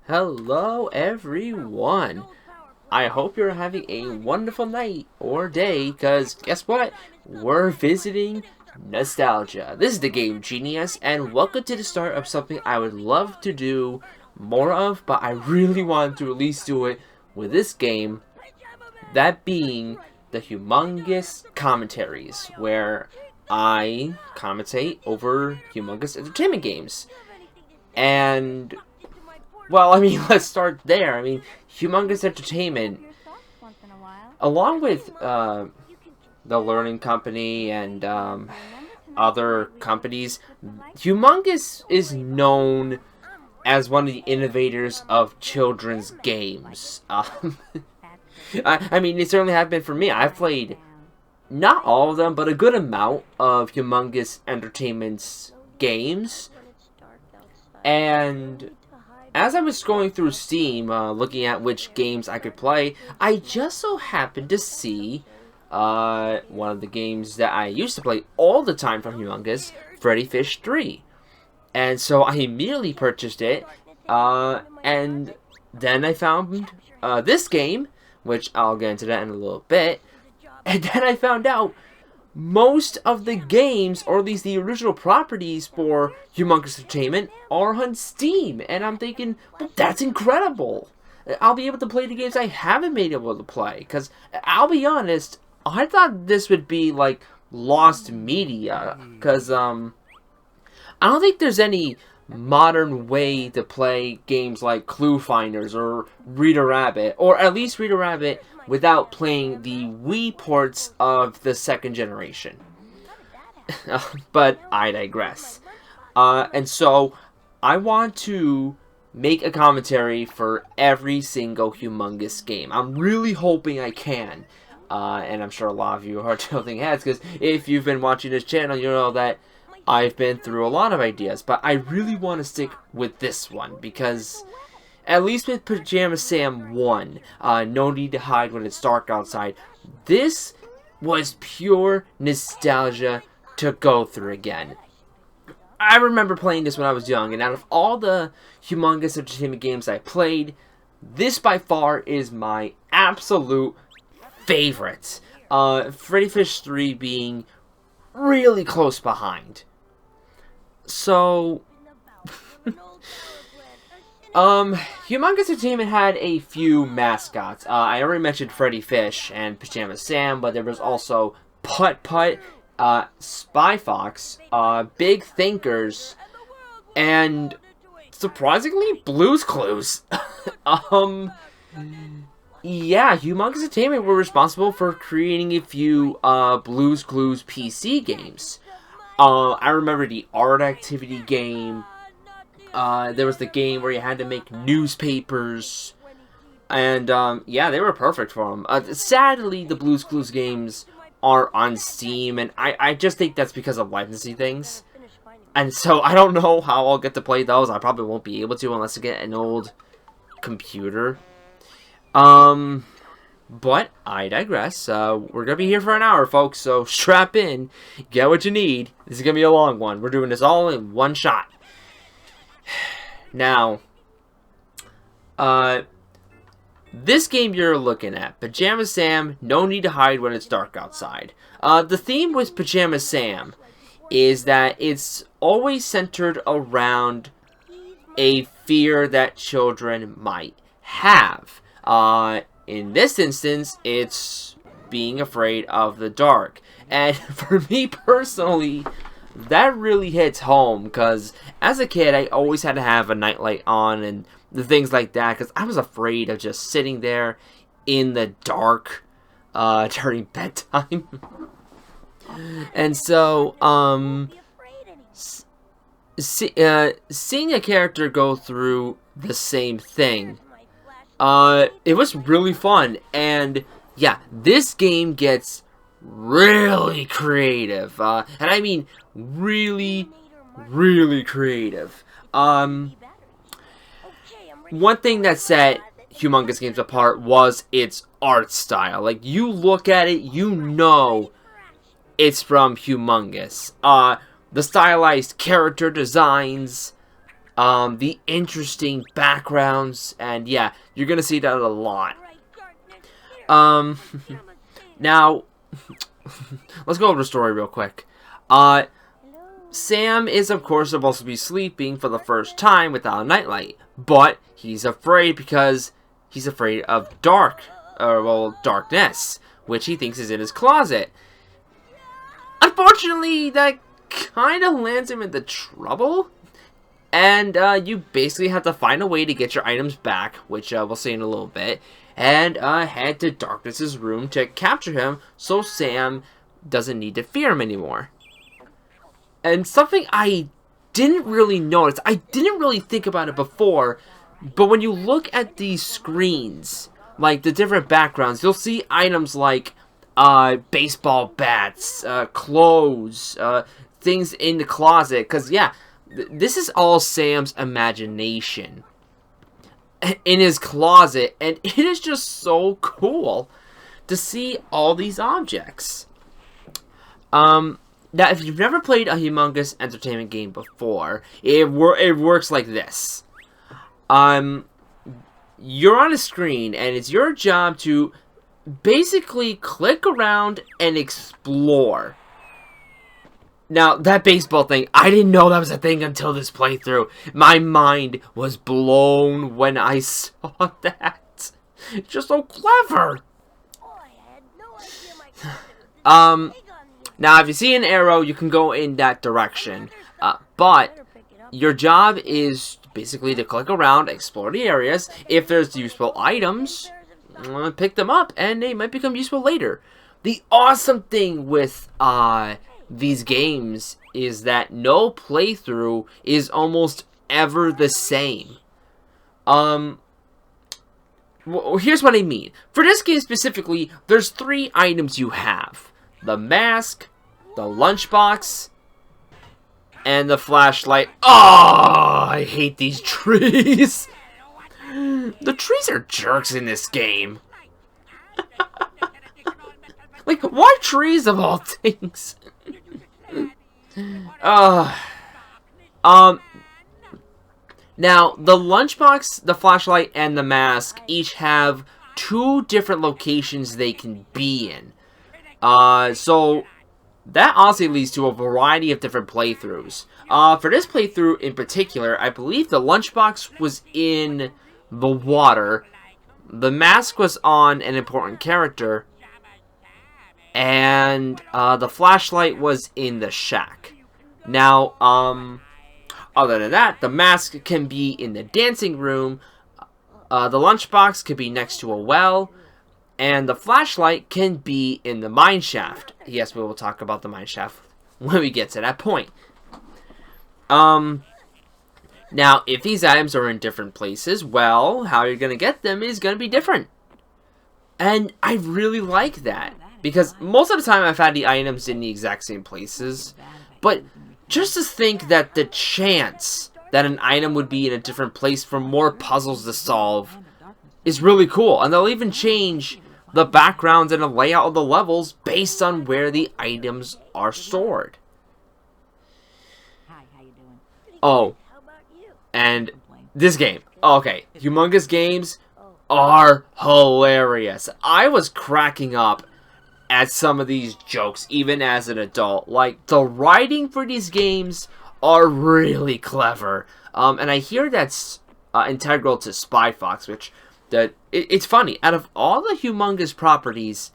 Hello everyone! I hope you're having a wonderful night or day, because guess what? We're visiting nostalgia. This is the game Genieous, and welcome to the start of something I would love to do more of, but I really want to at least do it with this game, that being the Humongous Commentaries, where I commentate over Humongous entertainment games. And well, I mean, let's start there. I mean, Humongous Entertainment, along with the Learning Company and other companies, Humongous is known as one of the innovators of children's games. I mean, they certainly have been for me. I've played not all of them, but a good amount of Humongous Entertainment's games. And as I was going through Steam, looking at which games I could play, I just so happened to see one of the games that I used to play all the time from Humongous, Freddy Fish 3. And so I immediately purchased it, and then I found this game, which I'll get into that in a little bit, and then I found out most of the games, or at least the original properties for Humongous Entertainment, are on Steam. And I'm thinking, well, that's incredible. I'll be able to play the games I haven't been able to play. Because, I'll be honest, I thought this would be, like, lost media. Because, I don't think there's any modern way to play games like Clue Finders or Reader Rabbit. Or at least Reader Rabbit without playing the Wii ports of the second generation. But I digress. And so, I want to make a commentary for every single Humongous game. I'm really hoping I can. And I'm sure a lot of you are tilting heads, because if you've been watching this channel, you know that I've been through a lot of ideas. But I really want to stick with this one, because at least with Pajama Sam 1, No Need to Hide When It's Dark Outside, this was pure nostalgia to go through again. I remember playing this when I was young, and out of all the Humongous Entertainment games I played, this by far is my absolute favorite. Freddy Fish 3 being really close behind. So Humongous Entertainment had a few mascots. I already mentioned Freddy Fish and Pajama Sam, but there was also Putt Putt, Spy Fox, Big Thinkers, and surprisingly, Blue's Clues. Yeah, Humongous Entertainment were responsible for creating a few Blue's Clues PC games. I remember the Art Activity game. There was the game where you had to make newspapers. And, yeah, they were perfect for them. Sadly, the Blue's Clues games are on Steam, and I just think that's because of licensing things. And so, I don't know how I'll get to play those. I probably won't be able to unless I get an old computer. But I digress. We're gonna be here for an hour, folks, so strap in, get what you need. This is gonna be a long one. We're doing this all in one shot. Now, this game you're looking at, Pajama Sam, No Need to Hide When It's Dark Outside. The theme with Pajama Sam is that it's always centered around a fear that children might have. In this instance, it's being afraid of the dark. And for me personally, that really hits home, because as a kid, I always had to have a nightlight on and the things like that, because I was afraid of just sitting there in the dark during bedtime. And so, seeing a character go through the same thing, it was really fun. And yeah, this game gets really creative, and I mean really creative. One thing that's set Humongous games apart was its art style. Like, you look at it, you know it's from Humongous. The stylized character designs, the interesting backgrounds, and yeah, you're gonna see that a lot. Now, let's go over the story real quick. Sam is, of course, supposed to be sleeping for the first time without a nightlight, but he's afraid because he's afraid of darkness, which he thinks is in his closet. Unfortunately, that kind of lands him into trouble, and you basically have to find a way to get your items back, which we'll see in a little bit, and head to Darkness's room to capture him so Sam doesn't need to fear him anymore. And something I didn't really notice, I didn't really think about it before, but when you look at these screens, like the different backgrounds, you'll see items like baseball bats, clothes, things in the closet, because yeah, this is all Sam's imagination in his closet, and it is just so cool to see all these objects. Now, if you've never played a Humongous entertainment game before, it works like this. You're on a screen, and it's your job to basically click around and explore. Now, that baseball thing, I didn't know that was a thing until this playthrough. My mind was blown when I saw that. It's just so clever. Now, if you see an arrow, you can go in that direction. But your job is basically to click around, explore the areas. If there's useful items, pick them up, and they might become useful later. The awesome thing with these games is that no playthrough is almost ever the same. Well, here's what I mean. For this game specifically, there's 3 items you have. The mask, the lunchbox, and the flashlight. Oh, I hate these trees. The trees are jerks in this game. Like, why trees of all things? Now, the lunchbox, the flashlight, and the mask each have 2 different locations they can be in. So that honestly leads to a variety of different playthroughs. For this playthrough in particular, I believe the lunchbox was in the water, the mask was on an important character, and the flashlight was in the shack. Now, other than that, the mask can be in the dancing room, the lunchbox could be next to a well, and the flashlight can be in the mine shaft. Yes, we will talk about the mine shaft when we get to that point. Now, if these items are in different places, well, how you're going to get them is going to be different. And I really like that, because most of the time I've had the items in the exact same places, but just to think that the chance that an item would be in a different place for more puzzles to solve is really cool. And they'll even change the backgrounds and the layout of the levels based on where the items are stored. Oh, and this game. Okay, Humongous games are hilarious. I was cracking up at some of these jokes, even as an adult. Like, the writing for these games are really clever. And I hear that's integral to Spy Fox, which... it's funny, out of all the Humongous properties,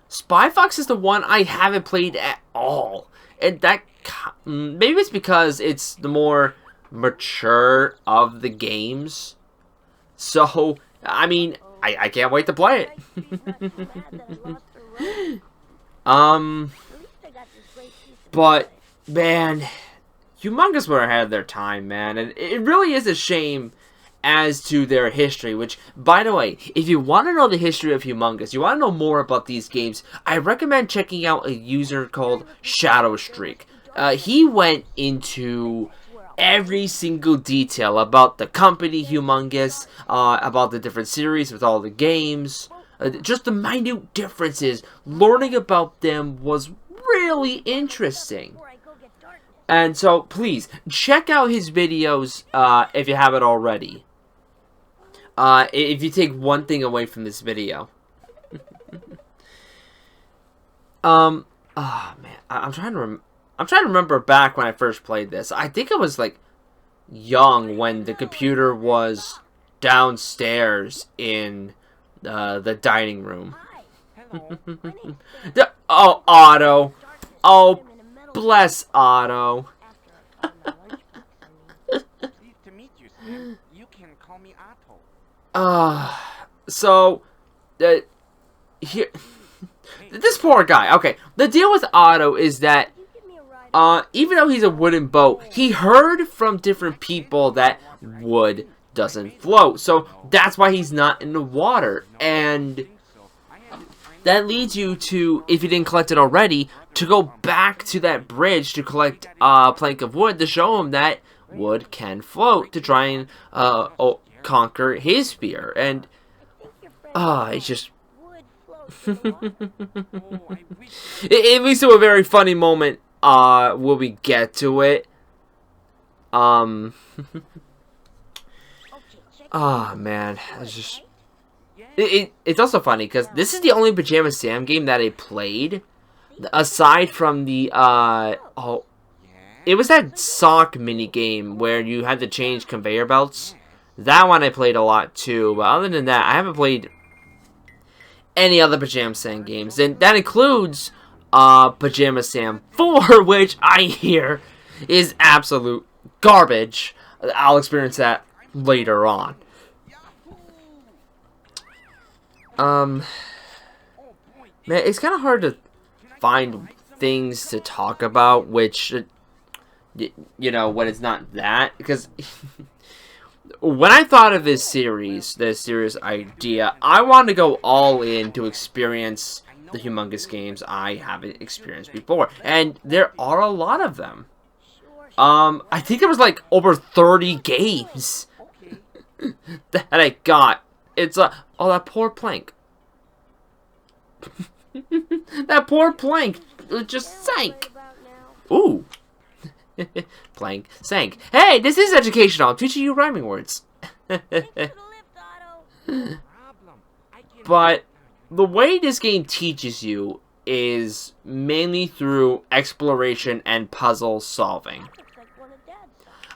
Spy Fox is the one I haven't played at all. And that, maybe it's because it's the more mature of the games. So, I mean, I can't wait to play it. But, man, Humongous were ahead of their time, man. And it really is a shame as to their history, which, by the way, if you want to know the history of Humongous, you want to know more about these games, I recommend checking out a user called Shadow Streak. He went into every single detail about the company Humongous, about the different series with all the games, just the minute differences. Learning about them was really interesting. And so, please, check out his videos if you haven't already. If you take one thing away from this video. Oh man, I'm trying to remember back when I first played this. I think I was like young when the computer was downstairs in the dining room. Oh, Otto. Oh, bless Otto. So here, this poor guy. Okay, the deal with Otto is that even though he's a wooden boat, he heard from different people that wood doesn't float. So that's why he's not in the water. And that leads you to, if you didn't collect it already, to go back to that bridge to collect a plank of wood to show him that wood can float, to try and conquer his fear. And it's just it leads to a very funny moment when we get to it. Oh man, it's just it's also funny because this is the only Pajama Sam game that I played aside from the it was that sock mini game where you had to change conveyor belts. That one I played a lot too, but other than that, I haven't played any other Pajama Sam games, and that includes Pajama Sam 4, which I hear is absolute garbage. I'll experience that later on. Man, it's kind of hard to find things to talk about, which, you know, when it's not that, because when I thought of this series idea, I wanted to go all in to experience the Humongous games I haven't experienced before, and there are a lot of them. I think there was like over 30 games that I got. It's oh, that poor plank. That poor plank just sank. Ooh. Plank sank. Hey, this is educational. I'm teaching you rhyming words. But the way this game teaches you is mainly through exploration and puzzle solving.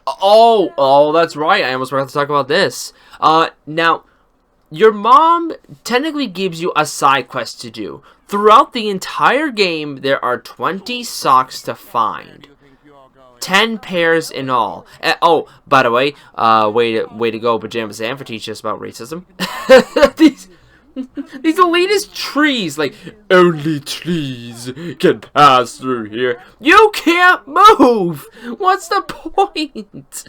Oh, that's right. I almost forgot to talk about this. Now, your mom technically gives you a side quest to do. Throughout the entire game, there are 20 socks to find. 10 pairs in all. Oh, by the way, way to go, Pajama Sam, for teaching us about racism. These elitist trees, like, only trees can pass through here. You can't move! What's the point?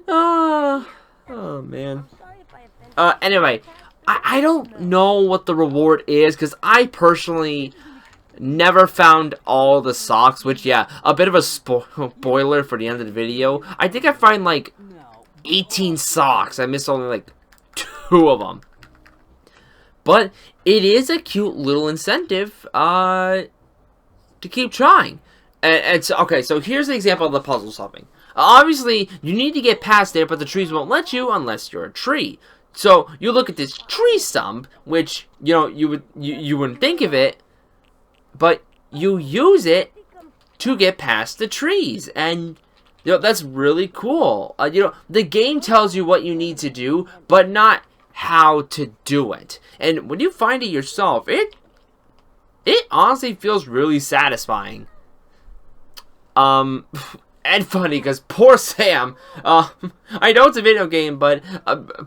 Oh man. Anyway, I don't know what the reward is, because I personally never found all the socks, which, yeah, a bit of a spoiler for the end of the video. I think I find, like, 18 socks. I missed only, like, 2 of them. But it is a cute little incentive, to keep trying. And so, okay, so here's an example of the puzzle solving. Obviously, you need to get past there, but the trees won't let you unless you're a tree. So, you look at this tree stump, which, you know, you wouldn't think of it, but you use it to get past the trees, and you know, that's really cool. You know, the game tells you what you need to do, but not how to do it. And when you find it yourself, it honestly feels really satisfying. And funny, because poor Sam, I know it's a video game, but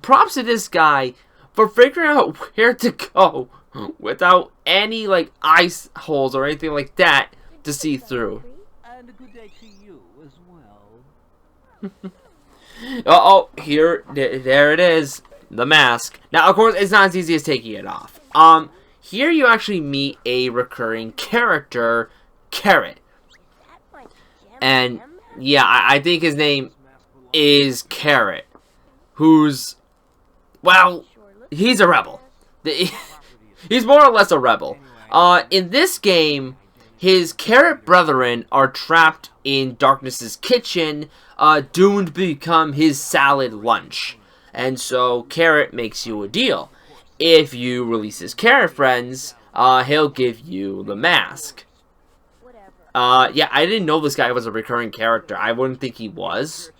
props to this guy for figuring out where to go without any, like, ice holes or anything like that to see through. And a good day to you as well. Oh, there it is, the mask. Now, of course, it's not as easy as taking it off. Here you actually meet a recurring character, Carrot. And yeah, I think his name is Carrot, who's, well, he's a rebel. He's more or less a rebel. In this game, his carrot brethren are trapped in Darkness's kitchen, doomed to become his salad lunch. And so Carrot makes you a deal. If you release his carrot friends, he'll give you the mask. Yeah, I didn't know this guy was a recurring character. I wouldn't think he was.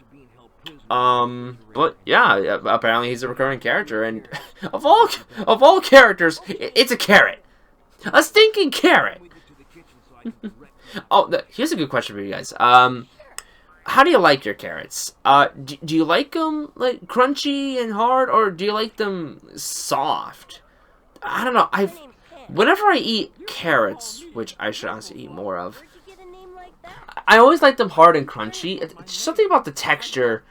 But yeah, apparently he's a recurring character, and of all characters, it's a carrot. A stinking carrot. Oh, here's a good question for you guys. How do you like your carrots? Do you like them like crunchy and hard, or do you like them soft? I don't know. Whenever I eat carrots, which I should honestly eat more of, I always like them hard and crunchy. It's something about the texture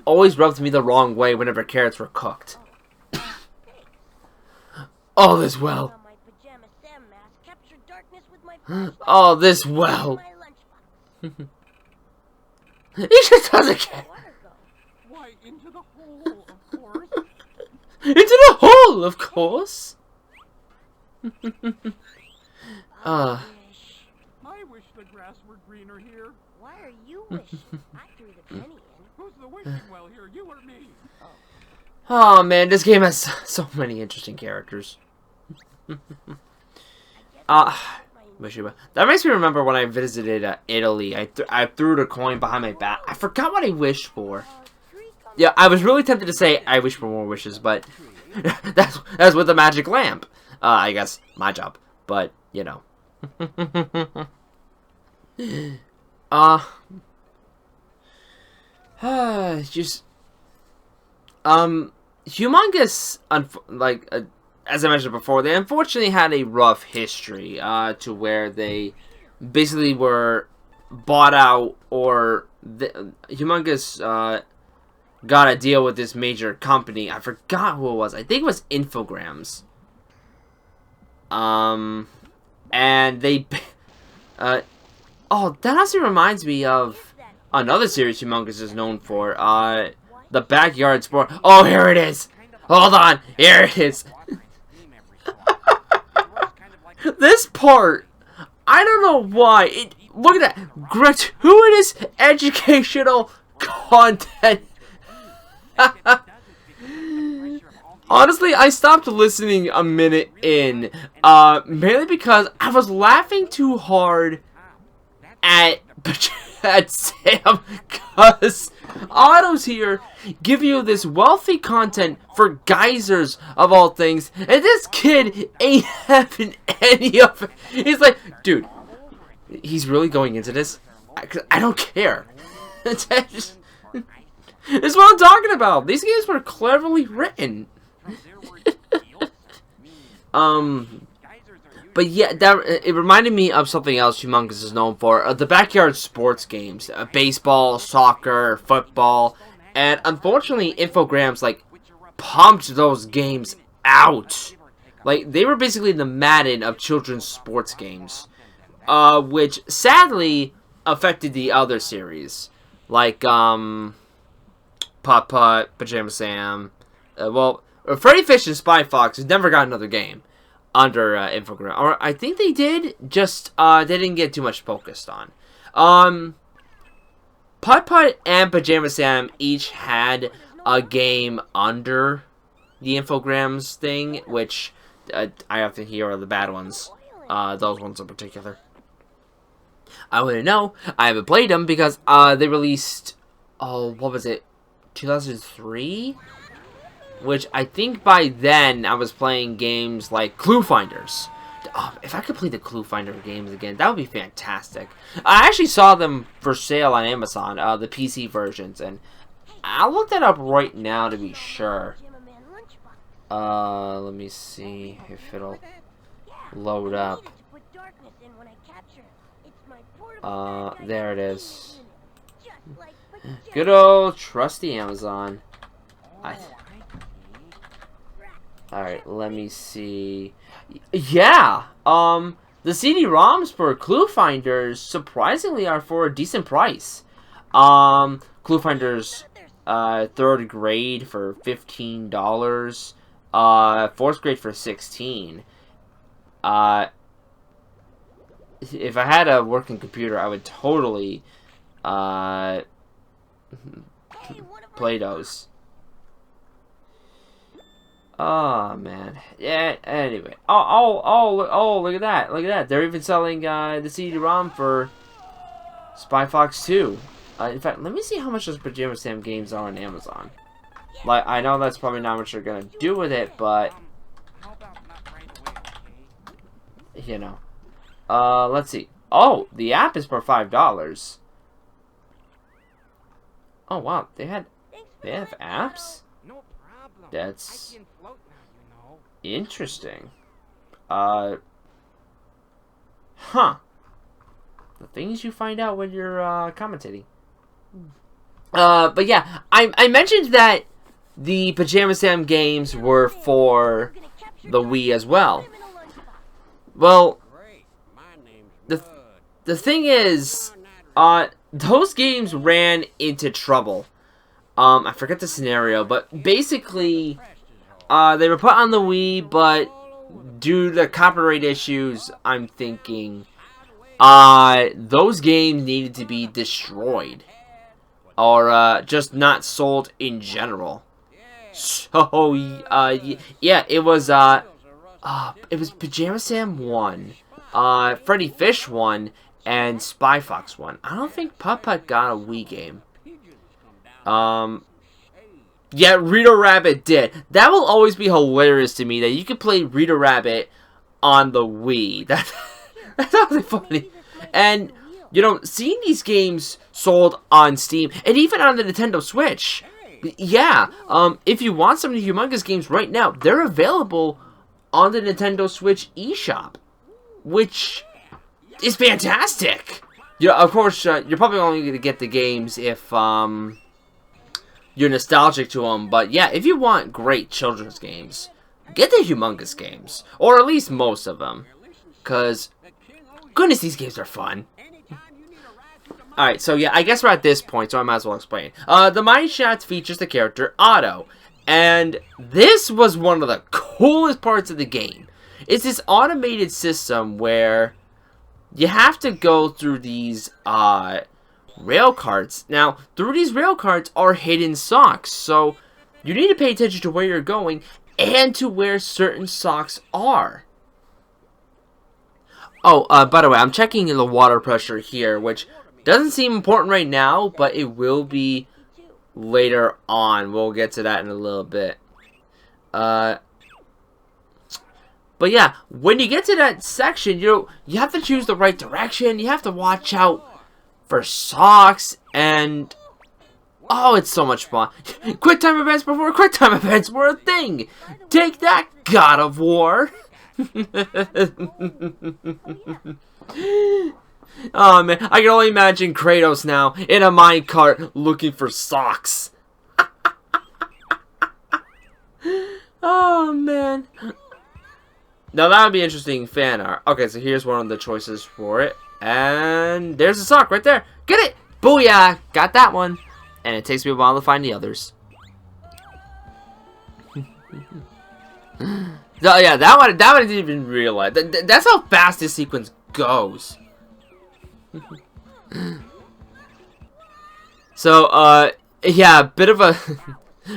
always rubbed me the wrong way whenever carrots were cooked. All is well. All this well. He just doesn't care. Why, into the hole, of course. Into the hole, of course. I wish the grass were greener here. Why are you wishing? I threw the penny in. Who's the wishing well here, you or me? Oh man, this game has so many interesting characters. That makes me remember when I visited Italy. I threw the coin behind my back. I forgot what I wished for. Yeah, I was really tempted to say I wish for more wishes, but that's with the magic lamp. I guess my job, but you know. Just Humongous, as I mentioned before, they unfortunately had a rough history, to where they basically were bought out, or Humongous got a deal with this major company. I forgot who it was. I think it was Infogrames. And they, oh, that actually reminds me of another series Humongous is known for, the Backyard Sport. Oh, here it is! Hold on! Here it is! This part, I don't know why. Look at that! Gratuitous educational content! Honestly, I stopped listening a minute in, mainly because I was laughing too hard at Sam, because autos here give you this wealthy content for geysers of all things, and this kid ain't having any of it. He's like, dude, he's really going into this? I don't care. This is what I'm talking about. These games were cleverly written. But yeah, it reminded me of something else Humongous is known for. The backyard sports games. Baseball, soccer, football. And unfortunately, Infogrames, pumped those games out. They were basically the Madden of children's sports games. Which, sadly, affected the other series. Putt-Putt, Pajama Sam. Freddy Fish and Spy Fox has never got another game under Infogrames, or I think they did, just they didn't get too much focused on. Putt-Putt and Pajama Sam each had a game under the Infogrames thing, which I often hear are the bad ones. Those ones in particular. I wouldn't know. I haven't played them because they released, what was it, 2003? Which I think by then I was playing games like Clue Finders. Oh, if I could play the Clue Finder games again, that would be fantastic. I actually saw them for sale on Amazon, the PC versions, and I'll look that up right now to be sure. Let me see if it'll load up. There it is. Good old trusty Amazon. Alright, let me see. Yeah, the CD-ROMs for Clue Finders surprisingly are for a decent price. Clue Finders, 3rd grade for $15. 4th grade for $16. If I had a working computer, I would totally play those. Oh man. Yeah. Anyway. Oh! Look at that! Look at that! They're even selling the CD-ROM for Spy Fox 2. In fact, let me see how much those Pajama Sam games are on Amazon. Like, I know that's probably not what you're gonna do with it, but you know. Let's see. Oh, the app is for $5. Oh wow, they have apps? That's interesting. Huh. The things you find out when you're commentating. But yeah, I mentioned that the Pajama Sam games were for the Wii as well. Well, the thing is, those games ran into trouble. I forget the scenario, but basically, they were put on the Wii, but due to copyright issues, I'm thinking, those games needed to be destroyed. Or, just not sold in general. So, yeah, it was Pajama Sam 1, Freddy Fish 1, and Spy Fox 1. I don't think Putt-Putt got a Wii game. Yeah, Rito Rabbit did. That will always be hilarious to me, that you could play Rito Rabbit on the Wii. That's really funny. And, you know, seeing these games sold on Steam, and even on the Nintendo Switch. Yeah, if you want some of the Humongous games right now, they're available on the Nintendo Switch eShop, which is fantastic. Yeah, of course, you're probably only going to get the games if, you're nostalgic to them, but yeah, if you want great children's games, get the Humongous games, or at least most of them, because, goodness, these games are fun. Alright, so yeah, I guess we're at this point, so I might as well explain. The Mine Shots features the character Otto, and this was one of the coolest parts of the game. It's this automated system where you have to go through these, rail carts. Now, through these rail carts are hidden socks, so you need to pay attention to where you're going and to where certain socks are. Oh, by the way, I'm checking the water pressure here, which doesn't seem important right now, but it will be later on. We'll get to that in a little bit. But yeah, when you get to that section, you have to choose the right direction. You have to watch out for socks, and oh, it's so much fun. Quick time events before quick time events were a thing. Take that, God of War. Oh man, I can only imagine Kratos now in a minecart looking for socks. Oh man. Now that would be interesting fan art. Okay, so here's one of the choices for it. And there's a sock right there. Get it! Booyah! Got that one. And it takes me a while to find the others. So yeah, that one I didn't even realize. That's how fast this sequence goes. So, yeah, bit of a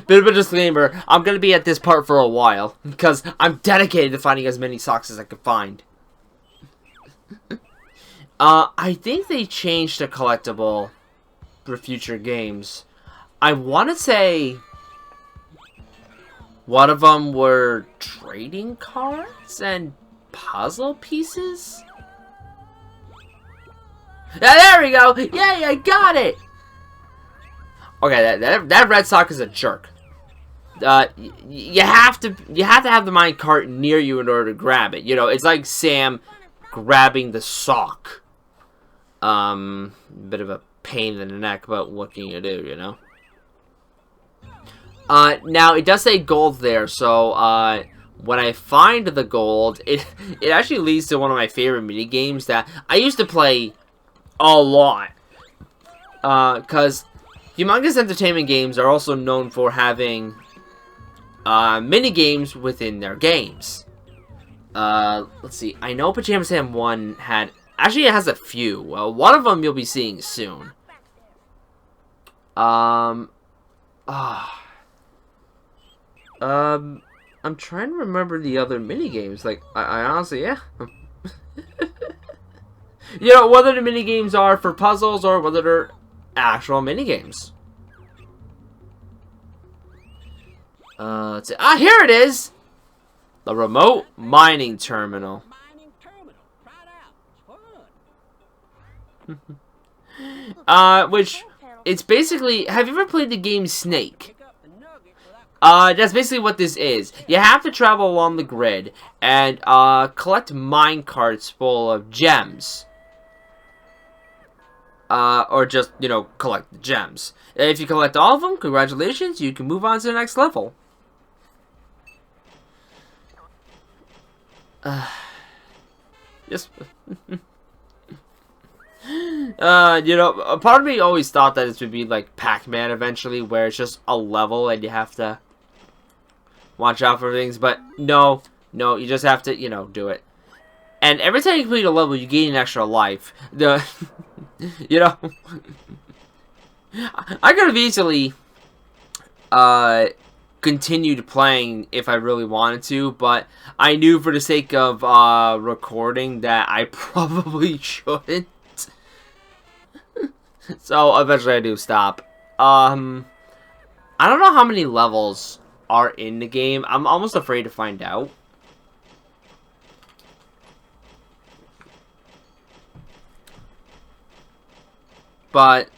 disclaimer. I'm gonna be at this part for a while because I'm dedicated to finding as many socks as I can find. I think they changed the collectible for future games. I want to say one of them were trading cards and puzzle pieces. Yeah, there we go. Yay, I got it. Okay, that red sock is a jerk. You have to have the minecart near you in order to grab it. You know, it's like Sam grabbing the sock. Bit of a pain in the neck, but what can you do, you know? Now, it does say gold there, so, when I find the gold, it actually leads to one of my favorite mini games that I used to play a lot. Because Humongous Entertainment games are also known for having mini games within their games. Let's see. I know Pajama Sam 1 had... Actually, it has a few. One of them you'll be seeing soon. I'm trying to remember the other mini games. Like, I honestly, yeah. You know, whether the mini games are for puzzles or whether they're actual mini games. Let's see. Ah, here it is. The remote mining terminal. Which it's basically. Have you ever played the game Snake? That's basically what this is. You have to travel along the grid and collect minecarts full of gems. Or just, you know, collect the gems. And if you collect all of them, congratulations, you can move on to the next level. Yes. You know, a part of me always thought that this would be like Pac-Man eventually, where it's just a level and you have to watch out for things, but no, you just have to, you know, do it. And every time you complete a level, you gain an extra life. You know, I could have easily continued playing if I really wanted to, but I knew for the sake of recording that I probably shouldn't. So eventually I do stop. I don't know how many levels are in the game. I'm almost afraid to find out. But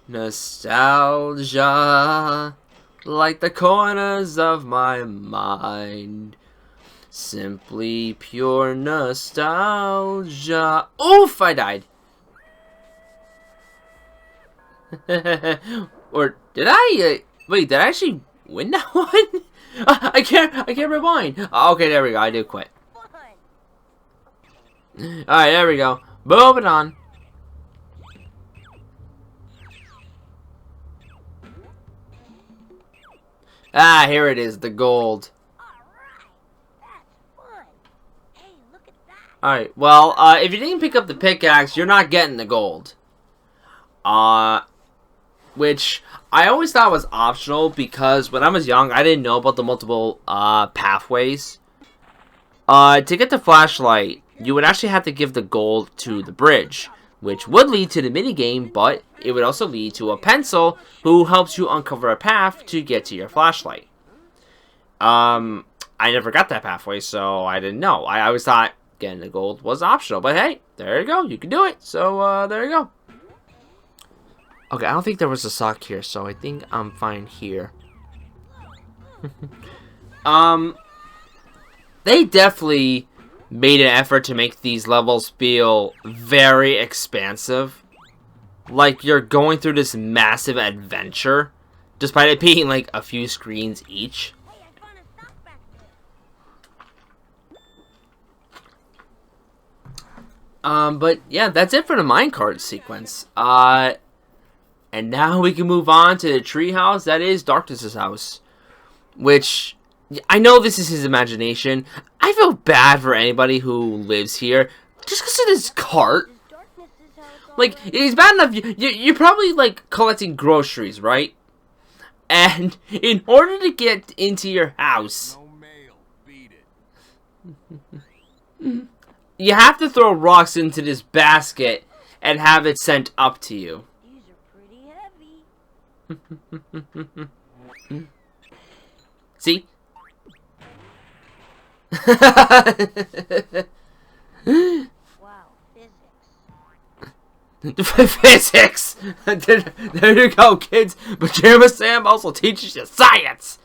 nostalgia, like the corners of my mind. Simply pure nostalgia. Oof, I died. Or did I? Wait, did I actually win that one? I can't rewind. Okay, there we go. I did quit. Alright, there we go. Moving on. Ah, here it is, the gold. Alright, well, if you didn't pick up the pickaxe, you're not getting the gold. Which I always thought was optional because when I was young, I didn't know about the multiple pathways. To get the flashlight, you would actually have to give the gold to the bridge, which would lead to the minigame, but it would also lead to a pencil who helps you uncover a path to get to your flashlight. I never got that pathway, so I didn't know. I always thought getting the gold was optional, but hey, there you go. You can do it. So, there you go. Okay, I don't think there was a sock here, so I think I'm fine here. They definitely made an effort to make these levels feel very expansive. Like you're going through this massive adventure, despite it being like a few screens each. But yeah, that's it for the minecart sequence. And now we can move on to the treehouse. That is Darkness's house, which I know this is his imagination. I feel bad for anybody who lives here just because of this cart. Like, it's bad enough. You're probably like collecting groceries, right? And in order to get into your house, you have to throw rocks into this basket and have it sent up to you. See? Wow, physics. Physics! There you go, kids. Pajama Sam also teaches you science.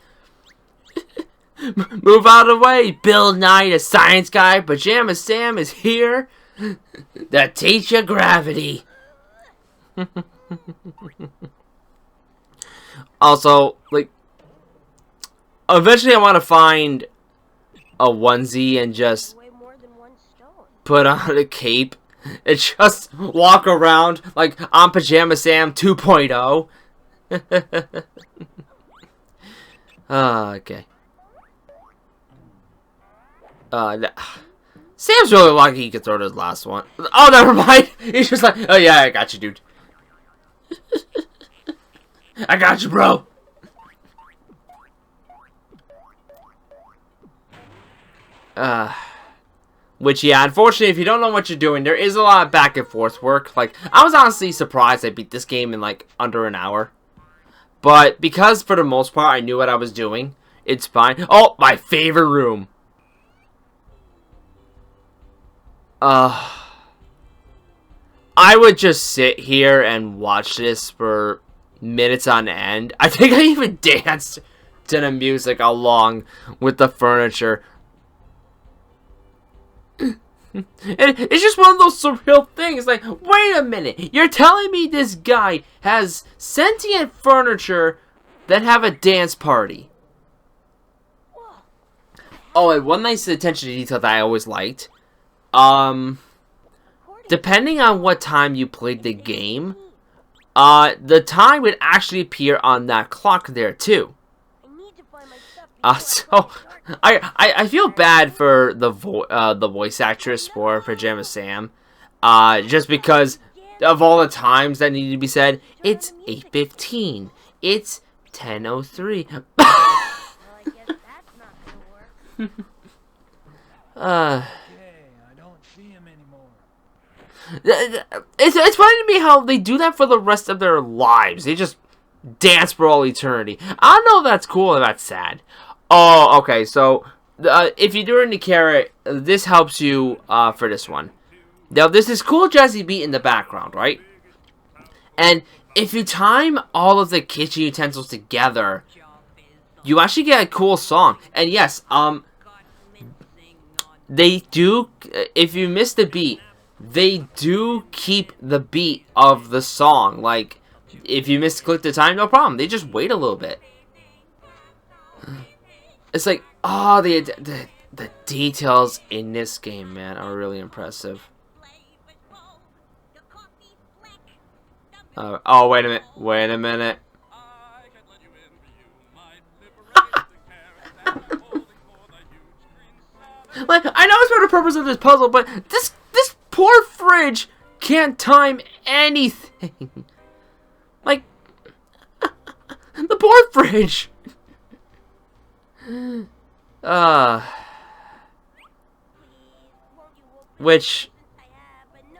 Move out of the way, Bill Nye, the science guy. Pajama Sam is here to teach you gravity. Also, like, eventually I want to find a onesie and just Way more than one stone. put on a cape and just walk around like I'm Pajama Sam 2.0. Okay. Sam's really lucky he could throw this last one. Oh, never mind. He's just like, oh yeah, I got you, dude. I got you, bro. Which, yeah, unfortunately, if you don't know what you're doing, there is a lot of back and forth work. Like, I was honestly surprised I beat this game in, like, under an hour. But because, for the most part, I knew what I was doing, it's fine. Oh, my favorite room. I would just sit here and watch this for minutes on end. I think I even danced to the music along with the furniture. It's just one of those surreal things. Like, wait a minute. You're telling me this guy has sentient furniture that have a dance party? Oh, and one nice attention to detail that I always liked. Depending on what time you played the game, the time would actually appear on that clock there too. So I feel bad for the voice actress for Pajama Sam, just because of all the times that need to be said. It's 8:15. It's 10:03. Well, I guess that's not gonna work. I don't see him anymore. It's funny to me how they do that for the rest of their lives. They just dance for all eternity. I don't know if that's cool or that's sad. Oh, okay. So, if you're doing the carrot, this helps you for this one. Now, there's this cool jazzy beat in the background, right? And if you time all of the kitchen utensils together, you actually get a cool song. And yes, they do, if you miss the beat, they do keep the beat of the song. Like, if you misclick the time, no problem. They just wait a little bit. It's like, oh, the details in this game, man, are really impressive. Oh, wait a minute. Wait a minute. Like, I know it's for the purpose of this puzzle, but this poor fridge can't time anything. Like, the poor fridge. Which,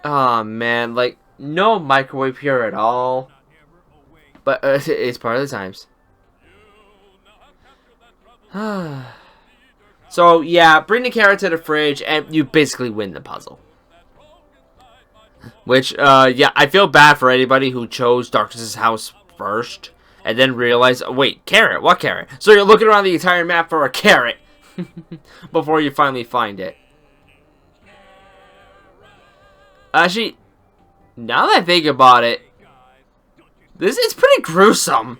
oh man, like, no microwave here at all. But it's part of the times. So, yeah, bring the carrot to the fridge, and you basically win the puzzle. Which, yeah, I feel bad for anybody who chose Darkness's house first, and then realized, oh, wait, carrot? What carrot? So you're looking around the entire map for a carrot before you finally find it. Actually, now that I think about it, this is pretty gruesome.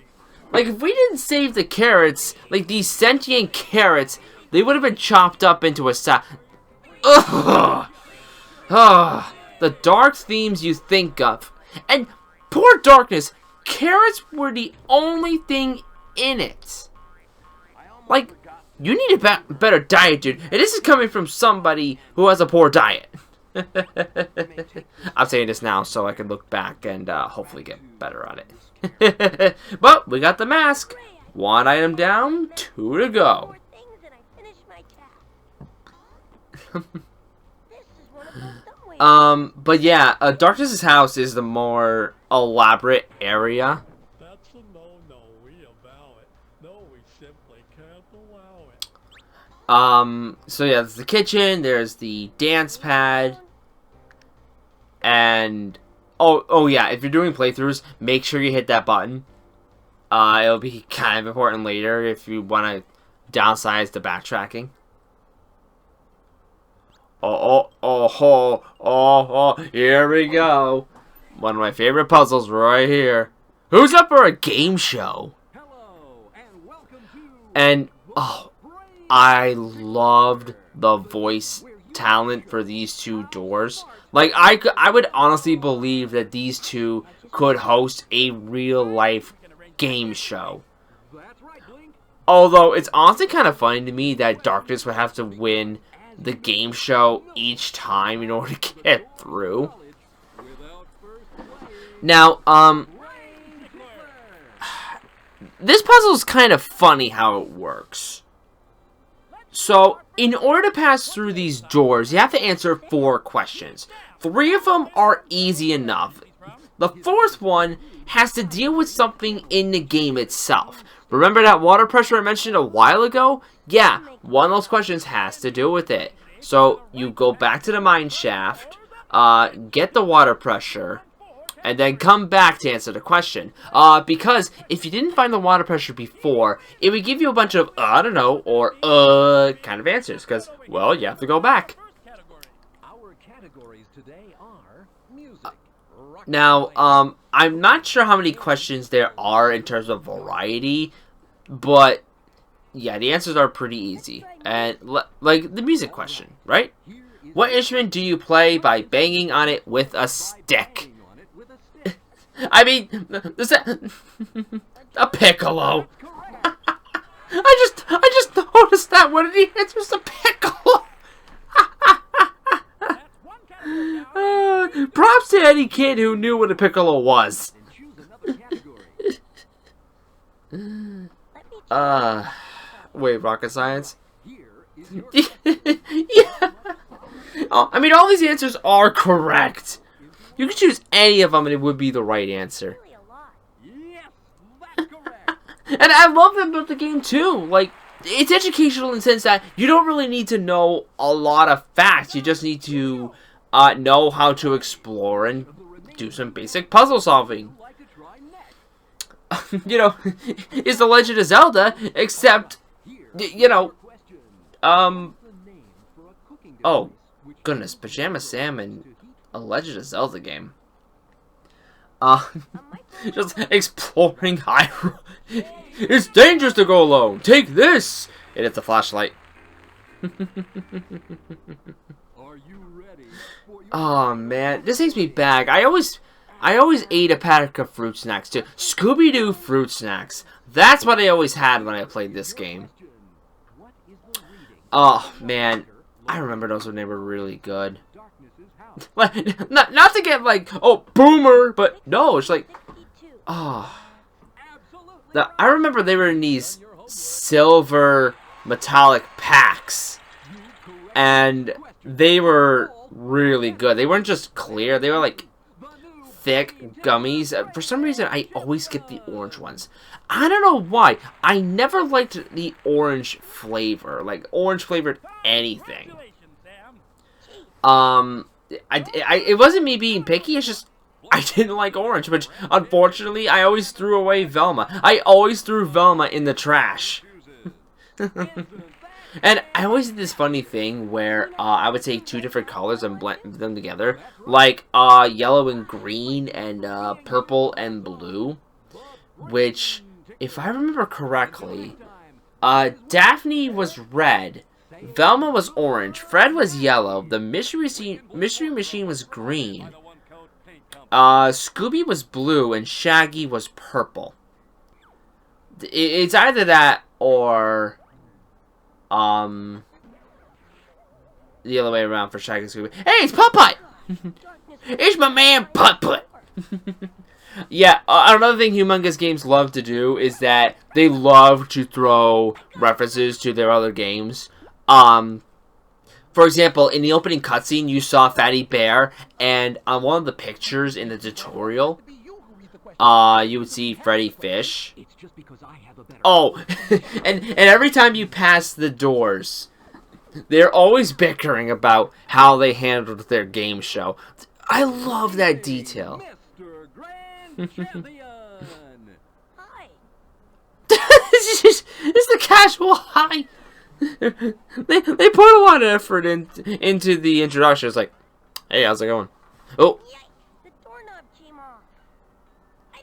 Like, if we didn't save the carrots, like, these sentient carrots, they would have been chopped up into a Ugh! Ugh! The dark themes you think of. And poor Darkness, carrots were the only thing in it. Like, you need a better diet, dude. And this is coming from somebody who has a poor diet. I'm saying this now so I can look back and hopefully get better on it. But we got the mask. 1 item down, 2 to go. But yeah, Darkness's house is the more elaborate area. That's a no-no. We allow it. No, we simply can't allow it. So yeah, there's the kitchen, there's the dance pad, and oh yeah, if you're doing playthroughs, make sure you hit that button. It'll be kind of important later if you want to downsize the backtracking. Oh, here we go. One of my favorite puzzles right here. Who's up for a game show? And, oh, I loved the voice talent for these two doors. Like, I would honestly believe that these two could host a real-life game show. Although, it's honestly kind of funny to me that Darkness would have to win the game show each time in order to get through. Now, this puzzle is kind of funny how it works. So, in order to pass through these doors, you have to answer 4 questions. 3 of them are easy enough. The 4th one has to deal with something in the game itself. Remember that water pressure I mentioned a while ago? Yeah, one of those questions has to do with it. So, you go back to the mine shaft, get the water pressure, and then come back to answer the question. Because if you didn't find the water pressure before, it would give you a bunch of, I don't know, or, kind of answers. Because, well, you have to go back. Our categories today are music, Now, I'm not sure how many questions there are in terms of variety, but, yeah, the answers are pretty easy. And, like, the music question, right? What instrument do you play by banging on it with a stick? I mean, a piccolo. I just noticed that one of the answers a piccolo. Props to any kid who knew what a piccolo was. Wait, rocket science? Yeah. Oh, I mean, all these answers are correct. You could choose any of them and it would be the right answer. And I love that about the game too. Like, it's educational in the sense that you don't really need to know a lot of facts. You just need to know how to explore and do some basic puzzle solving. You know, it's The Legend of Zelda, except, you know, oh, goodness, Pajama Sam and A Legend of Zelda game. Just exploring Hyrule. It's dangerous to go alone. Take this. And it's a flashlight. Oh man, this takes me back. I always ate a pack of fruit snacks too. Scooby-Doo fruit snacks. That's what I always had when I played this game. Oh man, I remember those when they were really good. not to get like, oh, boomer, but no, it's like, oh. I remember they were in these silver metallic packs, and they were really good. They weren't just clear, they were like thick gummies. For some reason, I always get the orange ones. I don't know why. I never liked the orange flavor, like orange flavored anything. It wasn't me being picky, it's just I didn't like orange, which unfortunately I always threw away Velma. I always threw Velma in the trash. And I always did this funny thing where I would take 2 different colors and blend them together, like yellow and green and purple and blue, which, if I remember correctly, Daphne was red, Velma was orange, Fred was yellow, the mystery machine was green, Scooby was blue, and Shaggy was purple. It's either that or the other way around for Shaggy and Scooby. Hey, it's Putt-Putt! It's my man Putt-Putt! Yeah, another thing Humongous games love to do is that they love to throw references to their other games. For example, in the opening cutscene, you saw Fatty Bear, and on one of the pictures in the tutorial, you would see Freddy Fish. Oh, and every time you pass the doors, they're always bickering about how they handled their game show. I love that detail. Hi. It's the casual hi. They put a lot of effort into the introduction. It's like, hey, how's it going? Oh, The doorknob came off.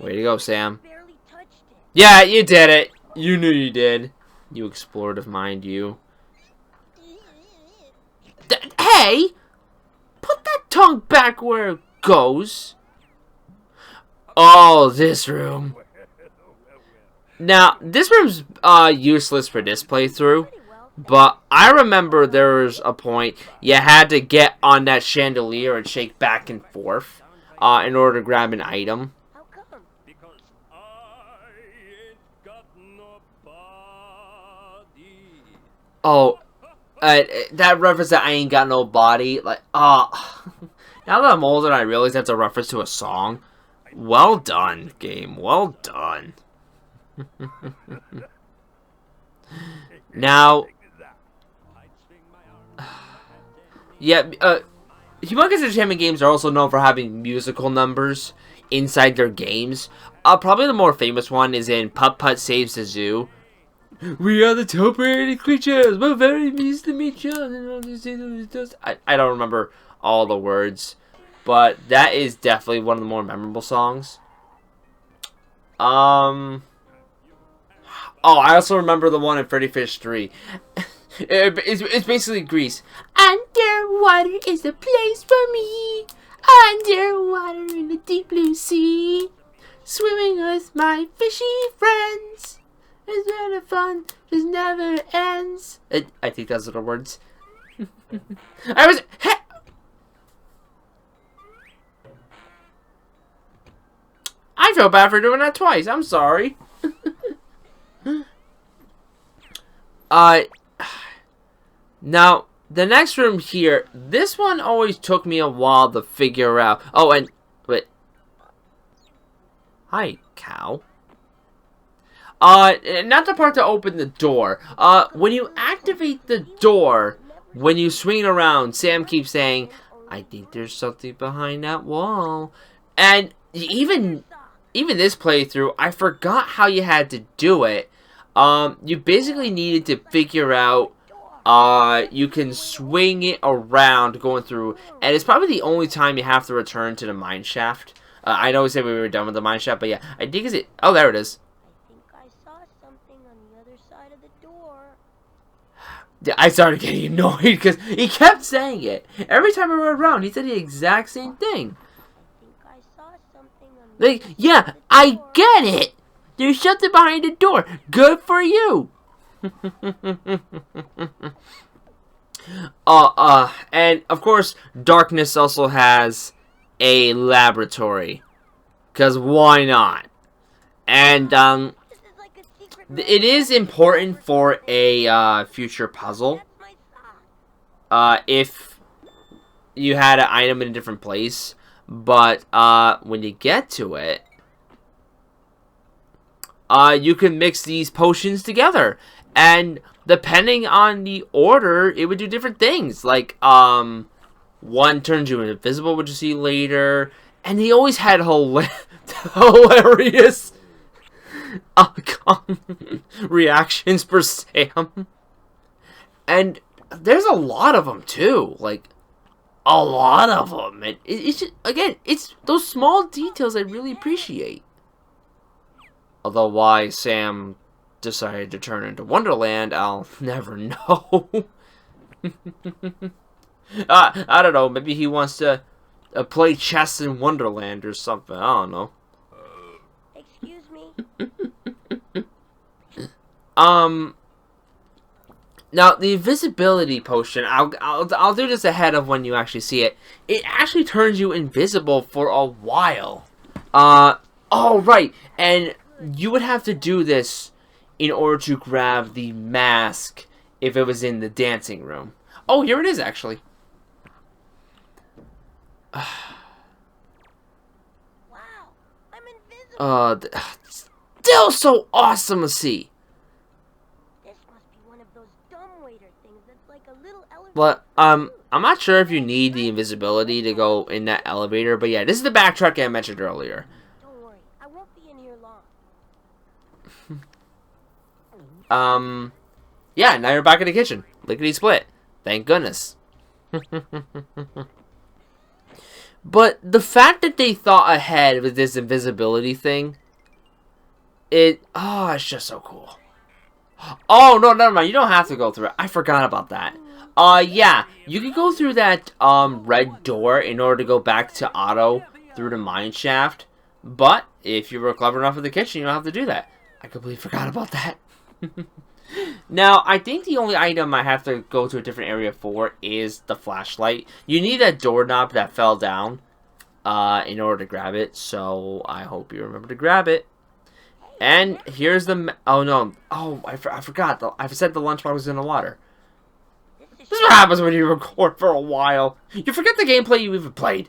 way to go, Sam. Barely touched it. Yeah, you did it. You knew you did. You explorative mind, you. Hey! Put that tongue back where it goes. Oh, this room. Now, this room's useless for this playthrough. But I remember there was a point you had to get on that chandelier and shake back and forth in order to grab an item. How come? Because I ain't got no body. Oh, that reference that I ain't got no body. Like, now that I'm older, I realize that's a reference to a song. Well done, game. Well done. Now, yeah, Humongous Entertainment games are also known for having musical numbers inside their games. Probably the more famous one is in Putt Putt Saves the Zoo. We are the top-rated creatures. We're very pleased to meet you. I don't remember all the words, but that is definitely one of the more memorable songs. Oh, I also remember the one in Freddy Fish 3. It's basically Grease. Underwater is the place for me. Underwater in the deep blue sea. Swimming with my fishy friends. It's better fun, just never ends. I think those are the words. I feel bad for doing that twice. I'm sorry. Now, the next room here, this one always took me a while to figure out. Oh, and, wait. Hi, cow. Not the part to open the door. When you activate the door, when you swing it around, Sam keeps saying, I think there's something behind that wall. And even this playthrough, I forgot how you had to do it. You basically needed to figure out, you can swing it around going through, and it's probably the only time you have to return to the mine shaft. I know we said we were done with the mine shaft, but yeah, I think it's it. Oh, there it is. I think I saw something on the other side of the door. Yeah, I started getting annoyed because he kept saying it. Every time I went around, he said the exact same thing. I think I saw something on the Like, yeah, I get it. There's something behind the door. Good for you. And of course, Darkness also has a laboratory. Because why not? And, This is like a secret it is important for a, future puzzle. That's my sock. If you had an item in a different place. But, when you get to it, you can mix these potions together. And depending on the order, it would do different things. Like, one turns you invisible, which you see later. And he always had hilarious reactions for Sam. And there's a lot of them, too. Like, a lot of them. And it's just, again, it's those small details I really appreciate. Although why Sam decided to turn into Wonderland, I'll never know. I don't know. Maybe he wants to play chess in Wonderland or something. I don't know. Excuse me. Now the invisibility potion. I'll do this ahead of when you actually see it. It actually turns you invisible for a while. Oh right, and you would have to do this in order to grab the mask if it was in the dancing room. Oh, here it is, actually. Wow, I'm invisible. Still so awesome to see. This must be one of those dumbwaiter things that's like a little elevator. But, I'm not sure if you need the invisibility to go in that elevator, but yeah, this is the backtrack I mentioned earlier. Don't worry, I won't be in here long. Yeah, now you're back in the kitchen. Lickety split. Thank goodness. But the fact that they thought ahead with this invisibility thing, it's just so cool. Oh, no, never mind. You don't have to go through it. I forgot about that. Yeah. You can go through that, red door in order to go back to Otto through the mine shaft. But, if you were clever enough in the kitchen, you don't have to do that. I completely forgot about that. Now, I think the only item I have to go to a different area for is the flashlight. You need that doorknob that fell down, in order to grab it. So, I hope you remember to grab it. And here's the... Oh, no. Oh, I forgot. I said the lunchbox was in the water. This is what happens when you record for a while. You forget the gameplay you even played.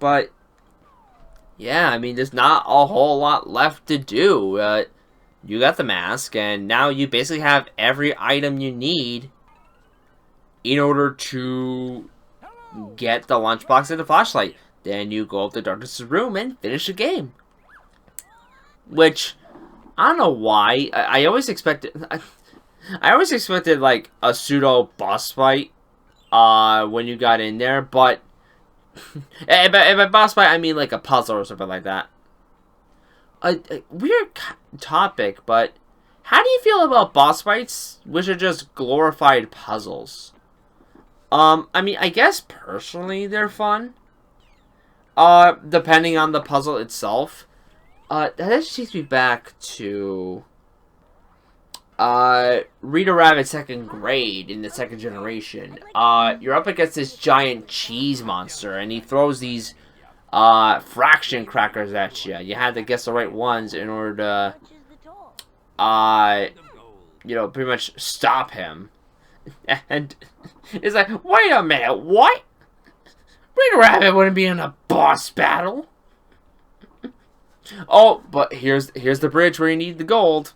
But... Yeah, I mean, there's not a whole lot left to do. You got the mask, and now you basically have every item you need in order to get the lunchbox and the flashlight. Then you go up to Darkness's room and finish the game. Which, I don't know why. I always expected... I always expected, like, a pseudo boss fight when you got in there, but... and by boss fight, I mean, like, a puzzle or something like that. A weird topic, but... How do you feel about boss fights, which are just glorified puzzles? I mean, I guess personally they're fun. Depending on the puzzle itself. That actually takes me back to... Rita Rabbit second grade in the second generation. You're up against this giant cheese monster, and he throws these, fraction crackers at you. You had to guess the right ones in order to, you know, pretty much stop him. And it's like, wait a minute, what? Rita Rabbit wouldn't be in a boss battle. Oh, but here's the bridge where you need the gold.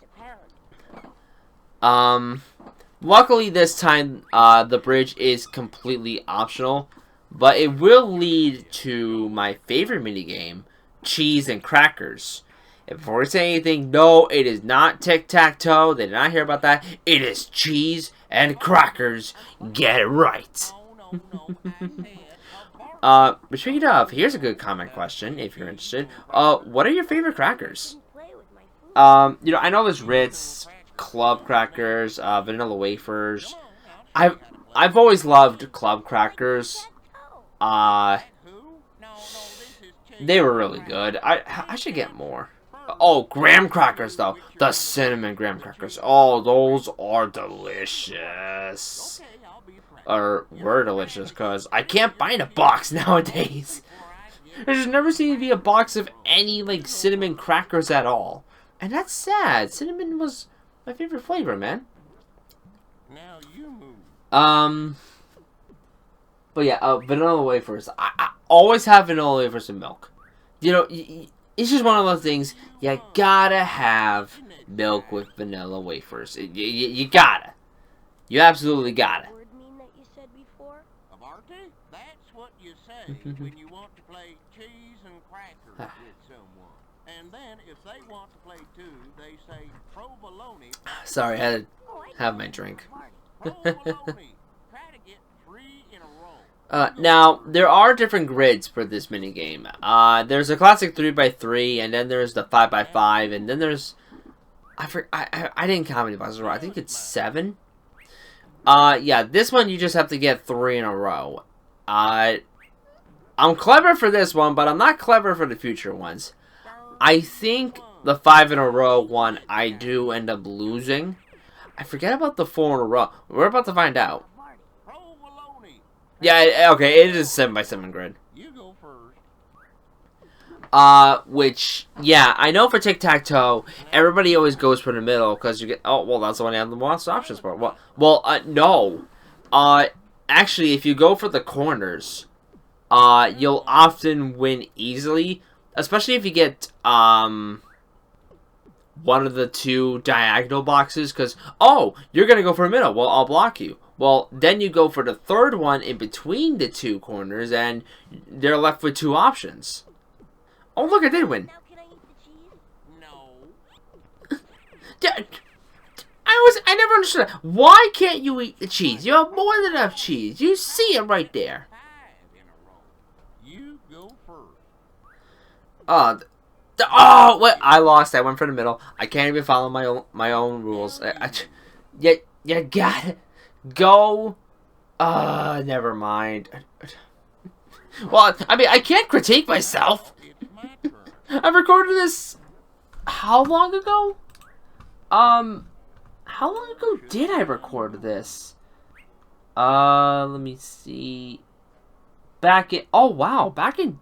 Luckily this time, the bridge is completely optional, but it will lead to my favorite minigame, cheese and crackers. And before we say anything, no, it is not tic-tac-toe. They did not hear about that. It is cheese and crackers. Get it right. But speaking of, here's a good comment question, if you're interested. What are your favorite crackers? You know, I know there's Ritz, Club crackers, vanilla wafers. I've always loved Club crackers. They were really good. I should get more. Oh, graham crackers though. The cinnamon graham crackers. Oh, those are delicious. Or were delicious, because I can't find a box nowadays. There's never seemed to be a box of any, like, cinnamon crackers at all. And that's sad. Cinnamon was my favorite flavor, man. Now you move. But yeah, vanilla wafers. I always have vanilla wafers and milk. You know, it's just one of those things. You gotta have milk with vanilla wafers. You gotta. You absolutely gotta. Word mean that you said before? Abarty? That's what you say when you want to play cheese and crackers with someone. And then if they want to play too, they say provolone. Sorry, I had to have my drink. Provolone. Try to get 3 in a row. Now, there are different grids for this minigame. There's a classic 3x3, and then there's the 5x5, and then there's... I didn't count how many boxes there were. I think it's 7. Yeah, this one you just have to get 3 in a row. I'm clever for this one, but I'm not clever for the future ones. I think the 5 in a row one I do end up losing. I forget about the 4 in a row. We're about to find out. Yeah, okay, it is a 7x7 grid. You go first. Which, yeah, I know for tic-tac-toe, everybody always goes for the middle, because you get, oh, well, that's the one you have the most options for. Well, no. Actually, if you go for the corners, you'll often win easily, especially if you get, one of the 2 diagonal boxes, because, oh, you're going to go for a middle, well, I'll block you. Well, then you go for the 3rd one in between the 2 corners, and they're left with 2 options. Oh, look, I did win. Now can I eat the cheese? No. I never understood that. Why can't you eat the cheese? You have more than enough cheese. You see it right there. 5 in a row. You go first. Oh, wait, I lost. I went for the middle. I can't even follow my own rules. You gotta go. Never mind. Well, I mean, I can't critique myself. It's my turn. I've recorded this how long ago? How long ago did I record this? Let me see. Back in, oh wow, back in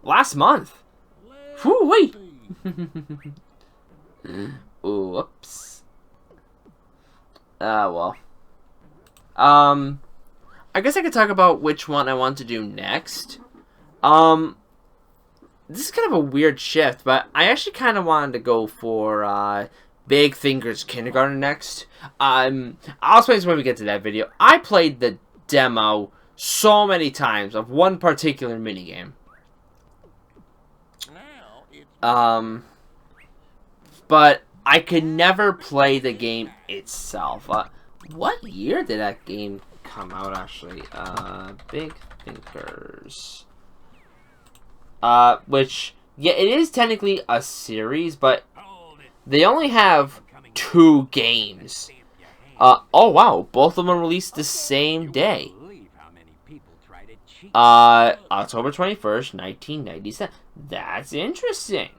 last month. Whew, wait. Oops. Well. I guess I could talk about which one I want to do next. This is kind of a weird shift, but I actually kind of wanted to go for, Big Fingers Kindergarten next. I'll explain this when we get to that video. I played the demo so many times of one particular minigame. Now it's But I could never play the game itself. What year did that game come out, actually? Big Thinkers. Which, yeah, it is technically a series, but they only have 2 games. Oh wow, both of them released the same day. October 21st, 1997. That's interesting.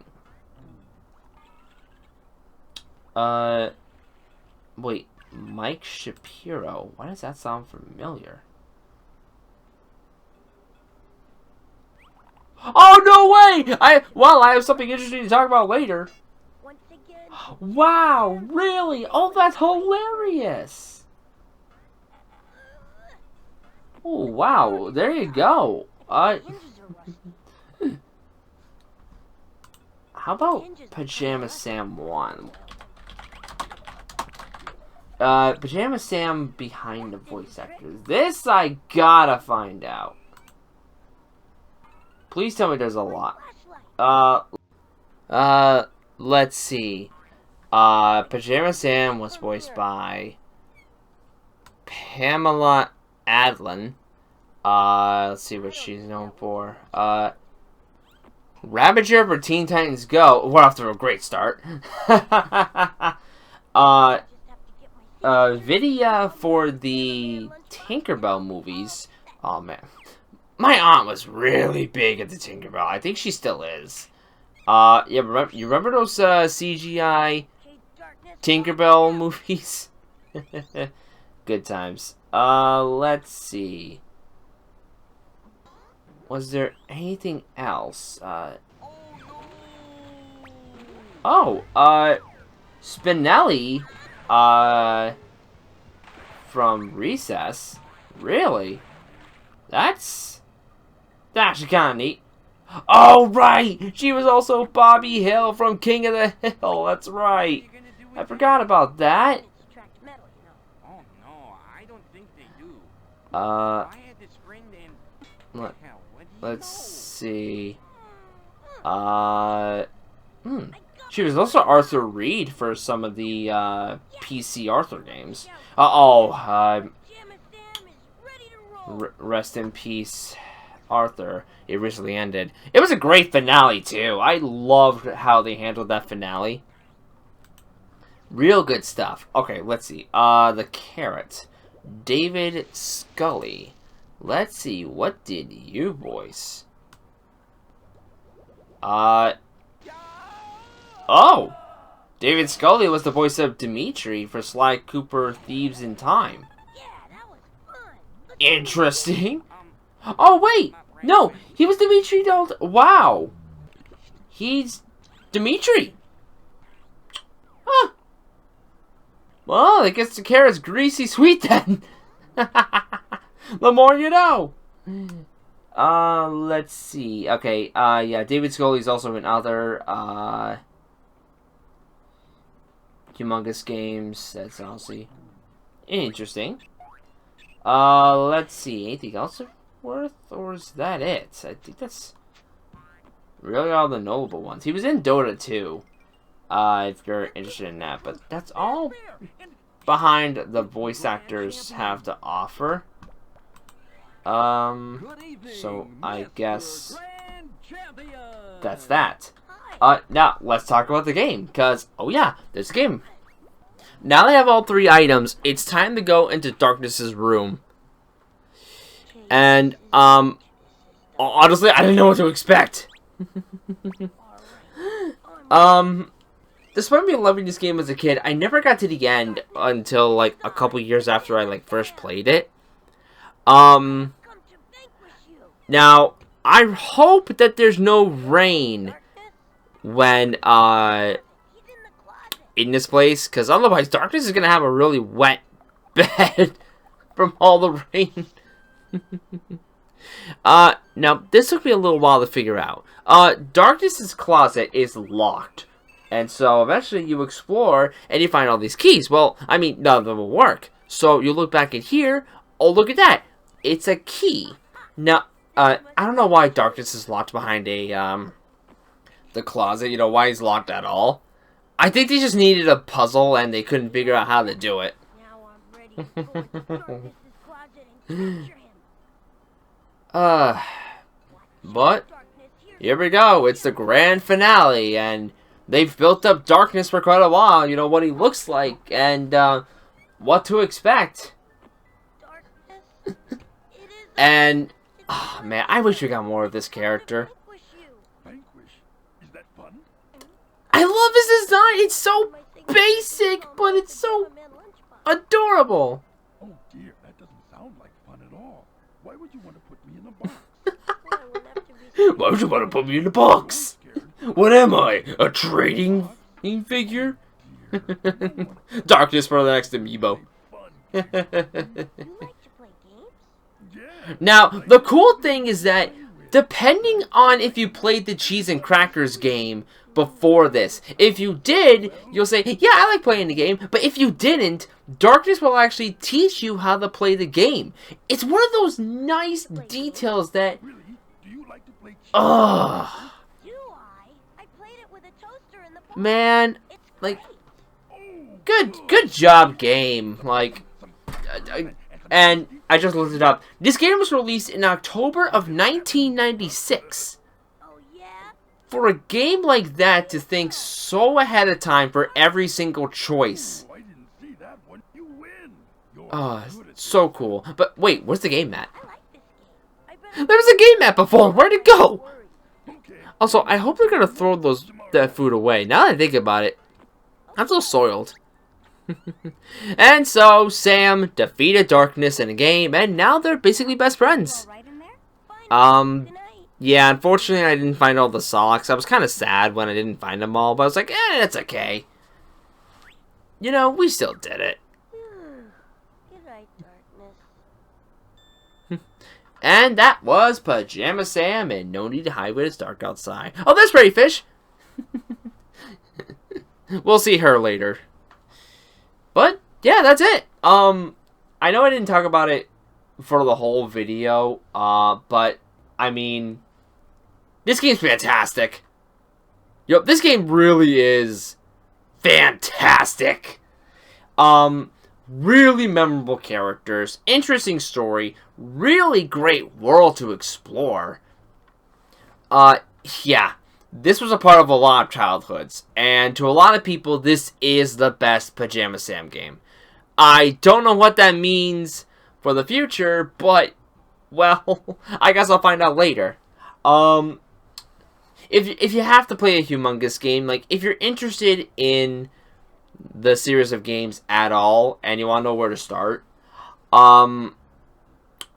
Wait, Mike Shapiro. Why does that sound familiar? Oh, no way! I have something interesting to talk about later. Once again. Wow, really? Oh, that's hilarious. Oh, wow, there you go. Hinges are rusty. How about Pajama Sam 1? Pajama Sam behind the voice actors. This I gotta find out. Please tell me there's a lot. Let's see. Pajama Sam was voiced by Pamela Adlon. Let's see what she's known for. Ravager for Teen Titans Go. We're off to a great start. Vidya for the Tinkerbell movies. Oh man. My aunt was really big at the Tinkerbell. I think she still is. Yeah, you remember those CGI Tinkerbell movies? Good times. Let's see. Was there anything else? Spinelli, from Recess. Really? That's actually kind of neat. Oh, right! She was also Bobby Hill from King of the Hill. That's right. I forgot about that. Extract metal, you know. Oh no, I don't think they do. Uh, I had this friend and let, hell, what do you let's know? see. She was also Arthur Reed for some of the PC Arthur games. Pajama Sam is ready to roll. Rest in peace, Arthur. It recently ended. It was a great finale too. I loved how they handled that finale. Real good stuff. Okay, let's see. The Carrot, David Scully. Let's see, what did you voice? Oh! David Scully was the voice of Dimitri for Sly Cooper Thieves in Time. Yeah, that was fun. Interesting. Oh, wait! No, he was Dimitri Wow! He's Dimitri! Huh. Well, I guess the carrot's greasy sweet then. The more you know. Let's see. Okay, yeah, David Scully's also in other, Humongous games. That's honestly interesting. Let's see. Anything else worth, or is that it? I think that's really all the notable ones. He was in Dota 2, if you're interested in that. But that's all behind the voice actors have to offer. So I guess that's that. Now, let's talk about the game, because, oh yeah, there's a game. Now they have all 3 items, it's time to go into Darkness's room. And, honestly, I didn't know what to expect. Despite me loving this game as a kid, I never got to the end until, like, a couple years after I, like, first played it. Now, I hope that there's no rain when, in this place, because otherwise Darkness is going to have a really wet bed from all the rain. Now, this took me a little while to figure out. Darkness's closet is locked, and so eventually you explore, and you find all these keys. Well, I mean, none of them will work. So you look back in here, oh, look at that. It's a key. Now, I don't know why Darkness is locked behind a, the closet, you know, why he's locked at all. I think they just needed a puzzle and they couldn't figure out how to do it. Now I'm ready to go into Darkness's closet and capture him. But here we go. It's the grand finale, and they've built up Darkness for quite a while. You know what he looks like and what to expect. And oh, man, I wish we got more of this character. I love his design. It's so basic, but it's so adorable. Oh dear, that doesn't sound like fun at all. Why would you want to put me in a box? Why would you want to put me in a box? What am I? A trading figure? Darkness for the next amiibo. Now, the cool thing is that depending on if you played the Cheese and Crackers game before this, if you did, you'll say, yeah, I like playing the game, but if you didn't, Darkness will actually teach you how to play the game. It's one of those nice details that, man, like, good job, game. Like, and I just looked it up. This game was released in October of 1996. For a game like that to think so ahead of time for every single choice. Oh, so cool. But wait, where's the game mat? There was a game mat before. Where'd it go? Also, I hope they're gonna throw that food away. Now that I think about it, I'm still soiled. And so Sam defeated Darkness in a game, and now they're basically best friends. Yeah, unfortunately I didn't find all the socks. I was kind of sad when I didn't find them all, but I was like, it's okay. You know, we still did it. Good night, Darkness. And that was Pajama Sam and No Need to Hide When It's Dark Outside. Oh, there's Pretty Fish. We'll see her later. But yeah, that's it. I know I didn't talk about it for the whole video, but I mean, this game's fantastic. Yo, this game really is fantastic. Really memorable characters, interesting story, really great world to explore. Yeah, this was a part of a lot of childhoods, and to a lot of people, this is the best Pajama Sam game. I don't know what that means for the future, but, well, I guess I'll find out later. If you have to play a Humongous game, like, if you're interested in the series of games at all, and you want to know where to start, I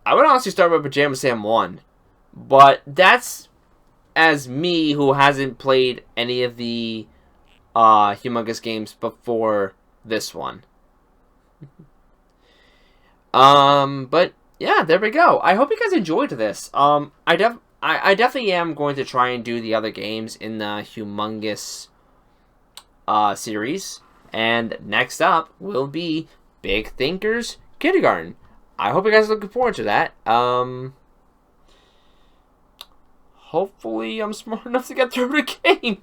would honestly start with Pajama Sam 1. But that's as me, who hasn't played any of the Humongous games before this one. But yeah, there we go. I hope you guys enjoyed this. I definitely am going to try and do the other games in the Humongous series. And next up will be Big Thinkers Kindergarten. I hope you guys are looking forward to that. Hopefully I'm smart enough to get through the game.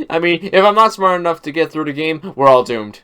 I mean, if I'm not smart enough to get through the game, we're all doomed.